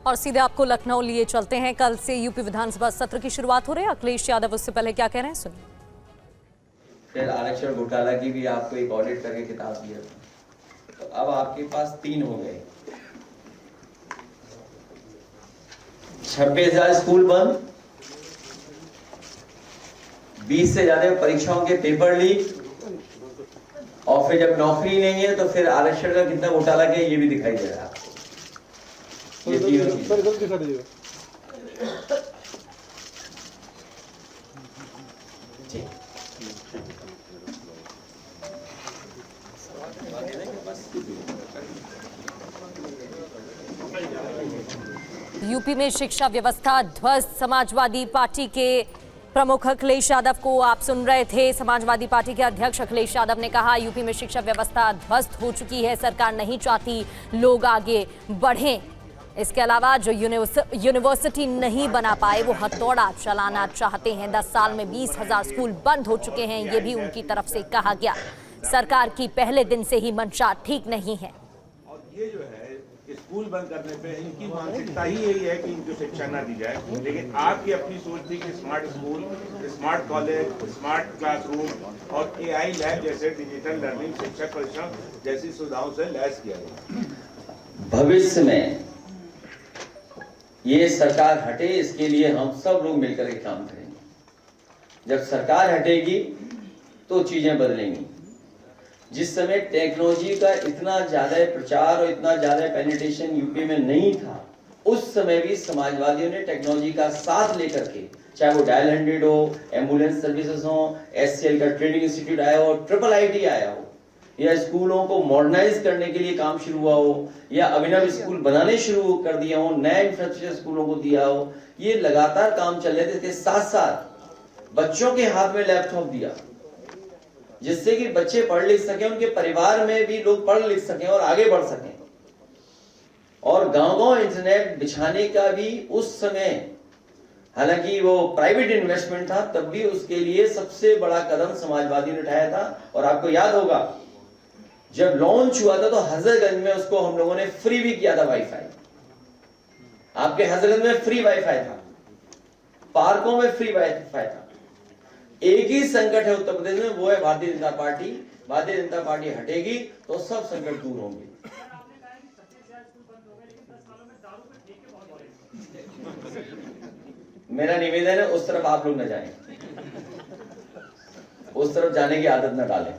और सीधे आपको लखनऊ लिए चलते हैं। कल से यूपी विधानसभा सत्र की शुरुआत हो रही है। अखिलेश यादव उससे पहले क्या कह रहे हैं, सुनिए। फिर आरक्षण घोटाला की भी आपको एक ऑडिट करके किताब दिया था, तो अब आपके पास 3 हो गए। 26,000 स्कूल बंद, 20 से ज्यादा परीक्षाओं के पेपर लीक, और फिर जब नौकरी नहीं है तो फिर आरक्षण का कितना घोटाला किया ये भी दिखाई दे रहा है। ये तीनों चीजें यूपी में शिक्षा व्यवस्था ध्वस्त। समाजवादी पार्टी के प्रमुख अखिलेश यादव को आप सुन रहे थे। समाजवादी पार्टी के अध्यक्ष अखिलेश यादव ने कहा यूपी में शिक्षा व्यवस्था ध्वस्त हो चुकी है। सरकार नहीं चाहती लोग आगे बढ़ें। इसके अलावा जो यूनिवर्सिटी नहीं बना पाए वो हथौड़ा चलाना चाहते हैं। 10 साल में 20,000 स्कूल बंद हो चुके हैं, ये भी उनकी तरफ से कहा गया। सरकार की पहले दिन से ही मंशा ठीक नहीं है। और ये जो है स्कूल बंद करने पे इनकी मानसिकता ही यही है कि इनको शिक्षा ना दी जाए, लेकिन आपकी अपनी सोच थी कि smart school, smart college, smart classroom और AI लैब जैसे डिजिटल लर्निंग शिक्षक परिश्रम जैसी सुविधाओं से लैस किया गया। भविष्य में ये सरकार हटे, इसके लिए हम सब लोग मिलकर के काम करेंगे। जब सरकार हटेगी तो चीजें बदलेंगी। जिस समय टेक्नोलॉजी का इतना ज्यादा प्रचार और इतना ज्यादा पेनिट्रेशन यूपी में नहीं था, उस समय भी समाजवादियों ने टेक्नोलॉजी का साथ लेकर के, चाहे वो डायल 100 हो, एम्बुलेंस सर्विसेज हो, SCL का ट्रेनिंग इंस्टीट्यूट आया हो, IIIT आया हो, या स्कूलों को मॉडर्नाइज करने के लिए काम शुरू हुआ हो, या अभिनव स्कूल बनाने शुरू कर दिया हो, नए इंफ्रास्ट्रक्चर स्कूलों को दिया हो, ये लगातार काम चल रहे थे। इसके साथ साथ बच्चों के हाथ में लैपटॉप दिया, जिससे कि बच्चे पढ़ लिख सकें, उनके परिवार में भी लोग पढ़ लिख सकें और आगे बढ़ सकें। और गांव-गांव इंटरनेट बिछाने का भी उस समय, हालांकि वो प्राइवेट इन्वेस्टमेंट था, तब भी उसके लिए सबसे बड़ा कदम समाजवादी ने उठाया था। और आपको याद होगा जब लॉन्च हुआ था तो हजरतगंज में उसको हम लोगों ने फ्री भी किया था वाईफाई। आपके हजरतगंज में फ्री वाईफाई था, पार्कों में फ्री वाईफाई था। एक ही संकट है उत्तर प्रदेश में, वो है भारतीय जनता पार्टी। भारतीय जनता पार्टी हटेगी तो सब संकट दूर होंगे। मेरा निवेदन है उस तरफ आप लोग न जाएं, उस तरफ जाने की आदत न डालें।